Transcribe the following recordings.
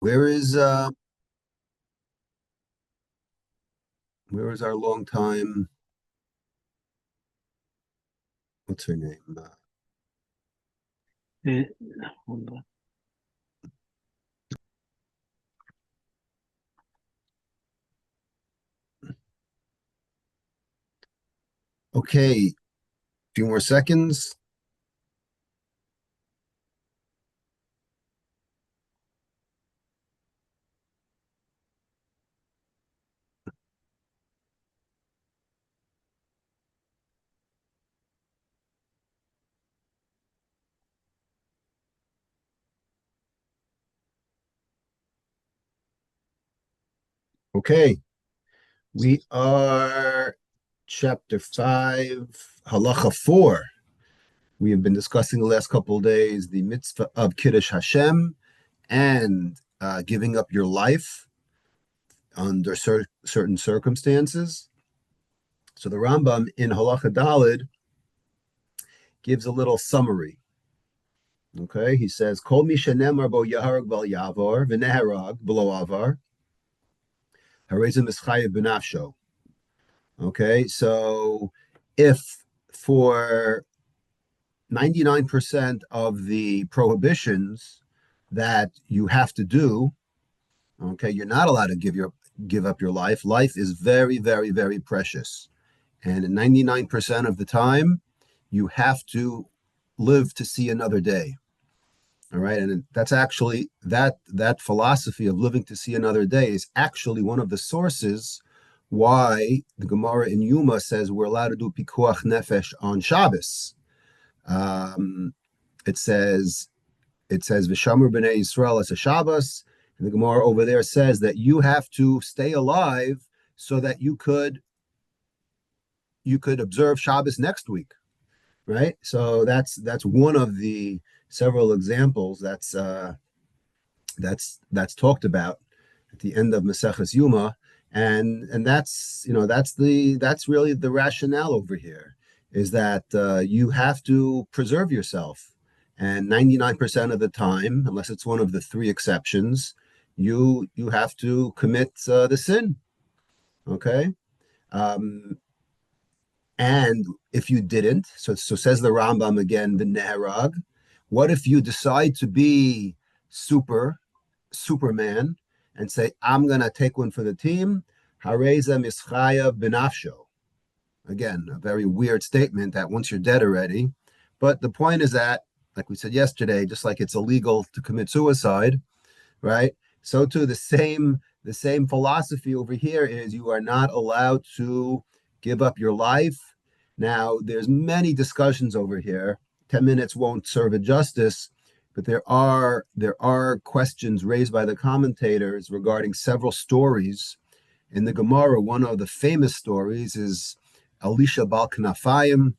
Where is where is our long time? What's her name? Eh, hold on. Okay, few more seconds. Okay, we are chapter 5, halacha 4. We have been discussing the last couple of days the mitzvah of Kiddush Hashem and giving up your life under certain circumstances. So the Rambam in halacha Dalid gives a little summary. Okay, he says, "Kol mi shenemar bo yaharag val yavor v'neharag below avar harezim ischayev benafsho." Okay, so if for 99% of the prohibitions that you have to do, okay, you're not allowed to give up your life. Life is very, very, very precious, and 99% of the time, you have to live to see another day. All right, and that's actually that philosophy of living to see another day is actually one of the sources why the Gemara in Yuma says we're allowed to do pikuach nefesh on Shabbos. Um, it says Vishamur b'nei Yisrael as a Shabbos, and the Gemara over there says that you have to stay alive so that you could observe Shabbos next week, right? So that's one of the several examples that's talked about at the end of Maseches Yuma, and that's really the rationale over here is that you have to preserve yourself, and 99% of the time, unless it's one of the three exceptions, you have to commit the sin. Okay. Um, and if you didn't, so says the Rambam again, the Neherag, what if you decide to be Superman and say, I'm gonna take one for the team? Hareza mischayav benafsho. Again, a very weird statement that once you're dead already. But the point is that, like we said yesterday, just like it's illegal to commit suicide, right? So too the same philosophy over here is you are not allowed to give up your life. Now, there's many discussions over here. 10 minutes won't serve it justice, but there are questions raised by the commentators regarding several stories in the Gemara. One of the famous stories is Elisha Bal Knafayim,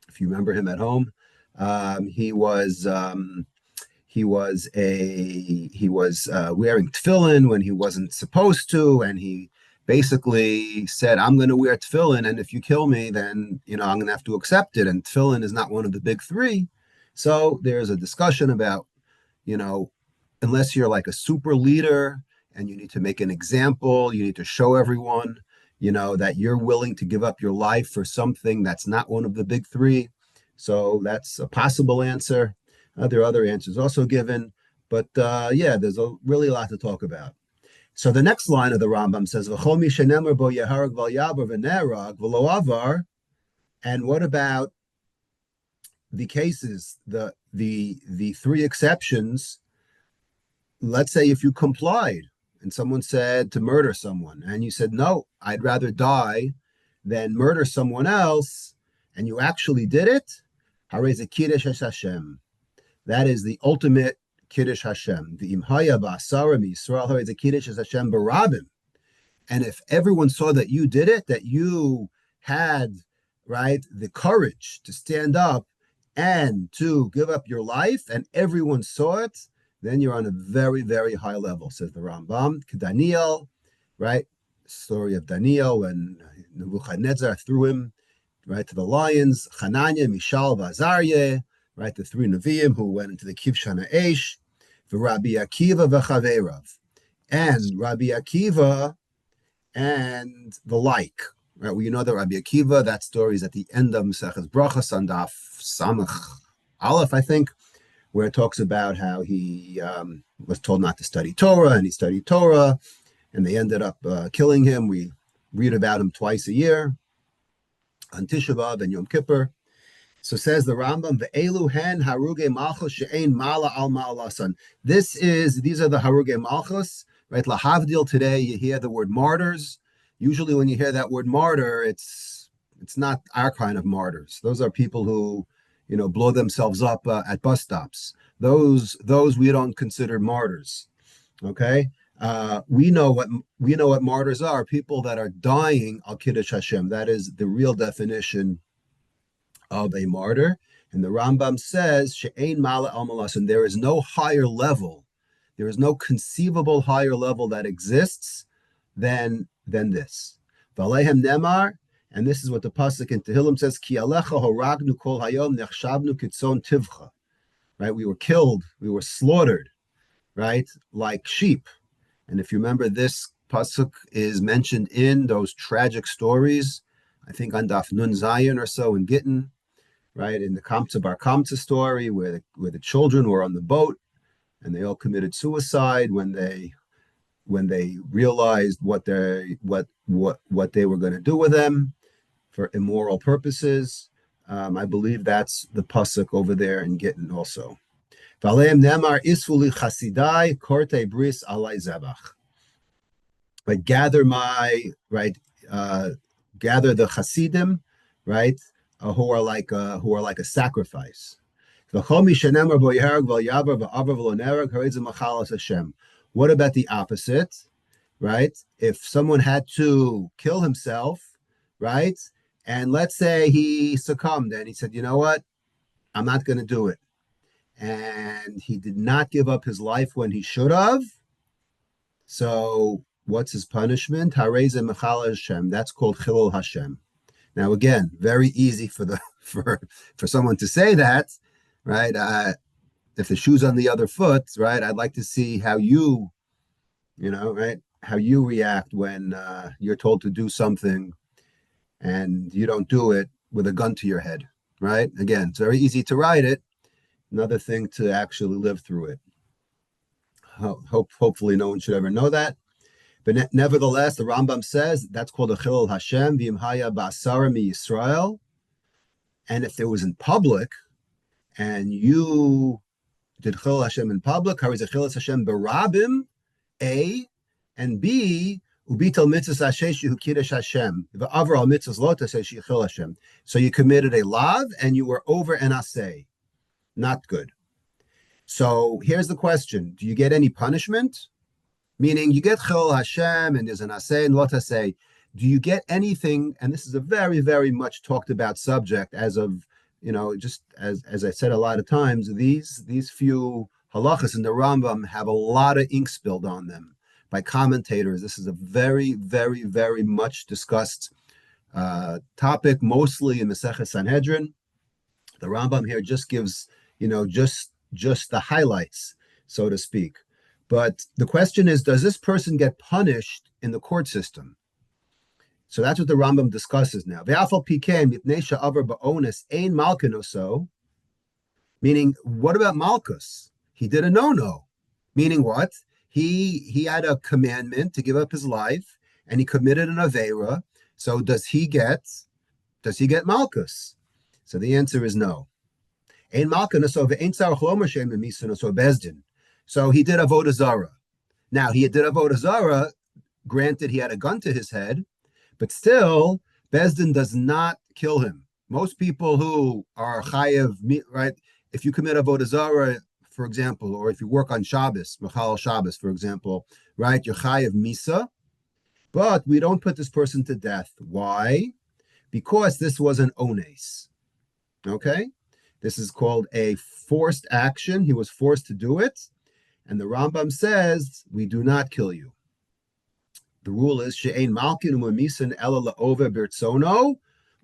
if you remember him at home. He was wearing tefillin when he wasn't supposed to, and he basically said, "I'm going to wear tefillin, and if you kill me, then I'm going to have to accept it." And tefillin is not one of the big three, so there's a discussion about you know unless you're like a super leader and you need to make an example, you need to show everyone that you're willing to give up your life for something that's not one of the big three. So that's a possible answer. There are other answers also given, but yeah, there's really a lot to talk about. So the next line of the Rambam says, "V'chol mi shenemar bo yeharag val yavar v'nerag v'lo avar." And what about the cases, the three exceptions? Let's say if you complied and someone said to murder someone, and you said, "No, I'd rather die than murder someone else," and you actually did it. Harei kiddush Hashem. That is the ultimate Kiddush Hashem. The imhaya ba'asara Yisrael is a Kiddush Hashem barabim. And if everyone saw that you did it, that you had right the courage to stand up and to give up your life, and everyone saw it, then you're on a very, very high level, says the Rambam. Daniel, right? Story of Daniel when Nebuchadnezzar threw him right to the lions. Hananiah, Mishael, Azariah, right? The three Nevi'im who went into the Kivshana Eish. Rabbi Akiva v'chaveirav, and Rabbi Akiva and the like. Right? Well, you know that Rabbi Akiva, that story is at the end of Maseches Brachos on Daf Samach Aleph, I think, where it talks about how he was told not to study Torah, and he studied Torah, and they ended up killing him. We read about him twice a year, on Tisha B'Av and Yom Kippur. So says the Rambam, "Ve'elu hen haruge malchus she'ein mala al ma'alasan." These are the haruge malchus, right? Lahavdil, today you hear the word martyrs. Usually when you hear that word martyr, it's not our kind of martyrs. Those are people who, blow themselves up at bus stops. Those we don't consider martyrs. Okay, we know what martyrs are. People that are dying al kiddush Hashem. That is the real definition of a martyr. And the Rambam says, she'ein mala al malasan, there is no higher level, there is no conceivable higher level that exists than this. V'aleihem nemar, and this is what the pasuk in Tehillim says, Ki alecha horagnu kol hayom nechshavnu kitzon tivcha. Right? We were killed, we were slaughtered, right? Like sheep. And if you remember, this pasuk is mentioned in those tragic stories, I think on Daf Nun Zayin or so in Gittin, right? In the Kamtza Bar Kamtza story, where the children were on the boat and they all committed suicide when they realized what they were going to do with them for immoral purposes. I believe that's the pasuk over there in Gittin also. V'aleim nemar isfuli chasidai korte bris alai zebach. Right, gather the Hasidim, right, who are like a sacrifice. What about the opposite, right? If someone had to kill himself, right, and let's say he succumbed and he said, you know what, I'm not going to do it, and he did not give up his life when he should have, so what's his punishment? Hareze mechala Hashem. That's called chilul Hashem. Now, again, very easy for someone to say that, right? If the shoe's on the other foot, right? I'd like to see how you react when you're told to do something and you don't do it with a gun to your head, right? Again, it's very easy to write it. Another thing to actually live through it. Hopefully, no one should ever know that. But nevertheless, the Rambam says that's called a chilul Hashem, v'imhaya ba'asara mi Yisrael. And if it was in public, and you did chilul Hashem in public, hariz a chilul Hashem berabim, A, and B, ubitel mitzvahs ashesh hu kiddush Hashem, v'avar al mitzvahs lo taseh chilul Hashem. So you committed a lav, and you were over an aseh. Not good. So here's the question: do you get any punishment? Meaning you get chilul Hashem and there's an aseh and lo taseh. Do you get anything? And this is a very, very much talked about subject as of, just as I said a lot of times, these few halachas in the Rambam have a lot of ink spilled on them by commentators. This is a very, very, very much discussed topic, mostly in Masechet Sanhedrin. The Rambam here just gives, just the highlights, so to speak. But the question is, does this person get punished in the court system? So that's what the Rambam discusses now. Meaning, what about Malchus? He did a no-no. Meaning what? He had a commandment to give up his life, and he committed an avera. So does he get Malchus? So the answer is no. So he did avodah zarah. Now he did avodah zarah. Granted, he had a gun to his head, but still, Bezdin does not kill him. Most people who are chayav, right? If you commit avodah zarah, for example, or if you work on Shabbos, Mechal Shabbos, for example, right? You're chayav misa, but we don't put this person to death. Why? Because this was an ones. Okay, this is called a forced action. He was forced to do it. And the Rambam says, we do not kill you. The rule is, she'ein malkin u'mamisin ela la'ova birtzono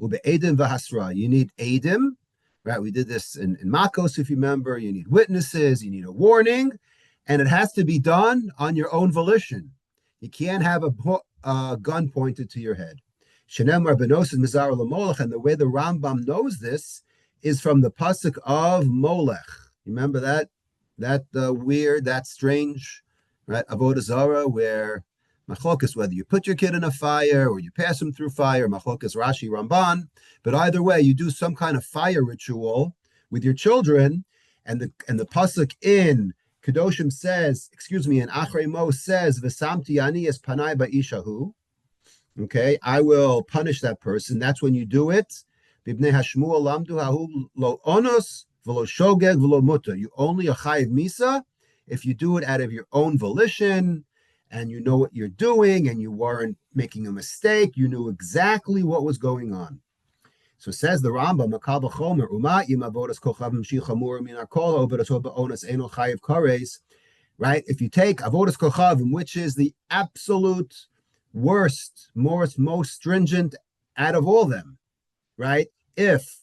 u'be'edim v'hasra. You need edim, right? We did this in Makos, if you remember. You need witnesses, you need a warning, and it has to be done on your own volition. You can't have a gun pointed to your head. Shenemar benosin mizar lemolech, and the way the Rambam knows this is from the pasuk of Molech. Remember that strange, right, avodah zarah, where machlokas, whether you put your kid in a fire or you pass him through fire, machlokas Rashi Ramban, but either way, you do some kind of fire ritual with your children, and the pasuk in Kedoshim says, in Achrei Mo says, "V'samti ani es panai ba'ishahu." Okay, I will punish that person. That's when you do it. Bibnei hashmuel lamdu hahu lo onos v'lo shogeg v'lo muta. You only a chayiv misa if you do it out of your own volition, and you know what you're doing, and you weren't making a mistake. You knew exactly what was going on. So says the Rambam, Makal b'chomer uma im avodas kochavim shichamur min akol avodas ba'onas eno chayiv kares. Right? If you take avodas kochavim, which is the absolute worst, most stringent out of all them, right? If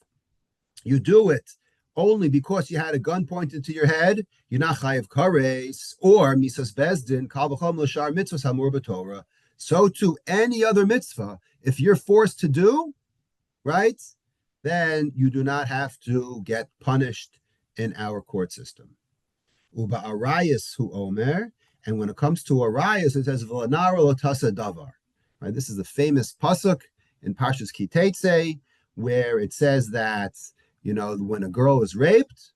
you do it only because you had a gun pointed to your head, you're not chayiv kares or misas bezdin kal v'chom l'shar mitzvahs hamur b'Torah. So to any other mitzvah, if you're forced to do, right, then you do not have to get punished in our court system. Uba arayis hu omer, and when it comes to arayis, it says v'lanara lo tasa davar. Right, this is the famous pasuk in Parshas Ki Teitzei, where it says that, when a girl is raped,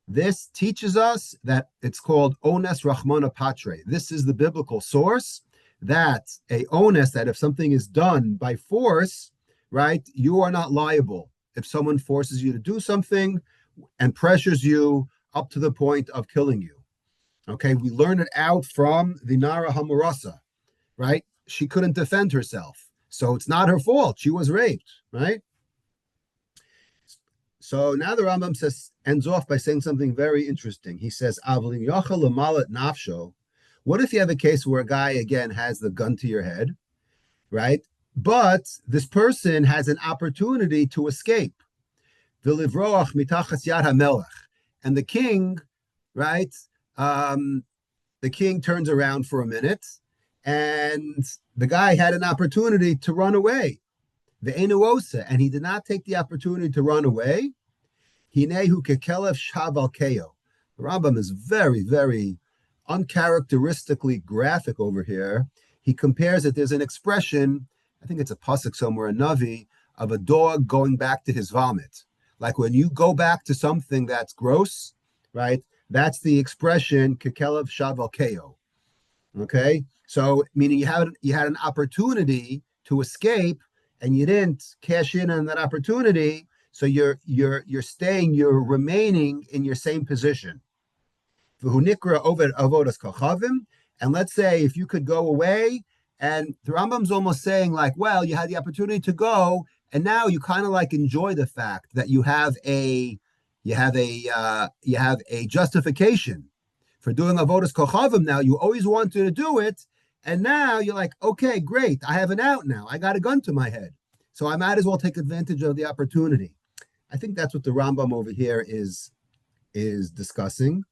this teaches us that it's called ones rachmana patre. This is the biblical source that a ones, that if something is done by force, right, you are not liable if someone forces you to do something and pressures you up to the point of killing you. Okay, we learn it out from the Nara Hamurasa, right? She couldn't defend herself, so it's not her fault. She was raped, right? So now the Rambam ends off by saying something very interesting. He says, "Avlim yachal lemalat nafsho." What if you have a case where a guy again has the gun to your head, right? But this person has an opportunity to escape. V'livroach mitachas yad hamelech, and the king, right? The king turns around for a minute, and the guy had an opportunity to run away. Ve'enuosa, and he did not take the opportunity to run away. Hinehu kekelev shav keo. The Rambam is very, very uncharacteristically graphic over here. He compares it. There's an expression, I think it's a pasuk somewhere, a navi, of a dog going back to his vomit. Like when you go back to something that's gross, right? That's the expression kekelev shav keo. Okay, so meaning you had an opportunity to escape, and you didn't cash in on that opportunity, so you're remaining in your same position. And let's say if you could go away, and the Rambam's almost saying like, well, you had the opportunity to go, and now you kind of like enjoy the fact that you have a justification for doing avodas kochavim. Now you always wanted to do it, and now you're like, okay, great, I have an out now. I got a gun to my head, so I might as well take advantage of the opportunity. I think that's what the Rambam over here is discussing.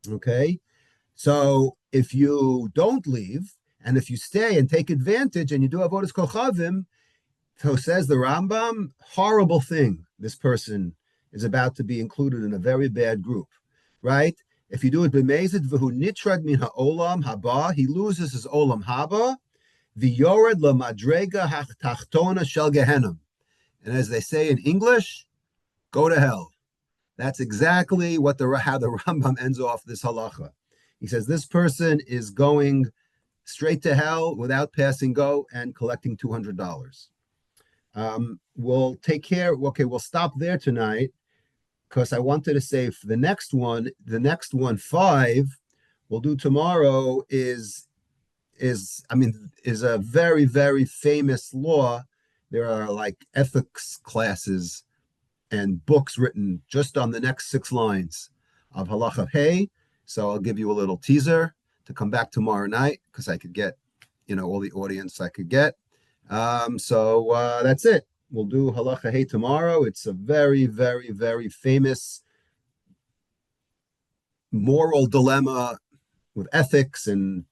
Okay, so if you don't leave, and if you stay and take advantage, and you do avodas kochavim, so says the Rambam, horrible thing. This person is about to be included in a very bad group, right? If you do it b'mezid v'hu nitrad min ha'olam haba, he loses his olam haba, v'yored lamadrega ha'tachtona shel gehenim. And as they say in English, go to hell. That's exactly how the Rambam ends off this halacha. He says this person is going straight to hell without passing go and collecting $200. We'll take care. Okay, we'll stop there tonight, because I wanted to say for the next one, 5, we'll do tomorrow is a very, very famous law. There are like ethics classes and books written just on the next 6 lines of halacha hey. So I'll give you a little teaser to come back tomorrow night, because I could get, all the audience I could get. So that's it. We'll do halacha hey tomorrow. It's a very, very, very famous moral dilemma with ethics and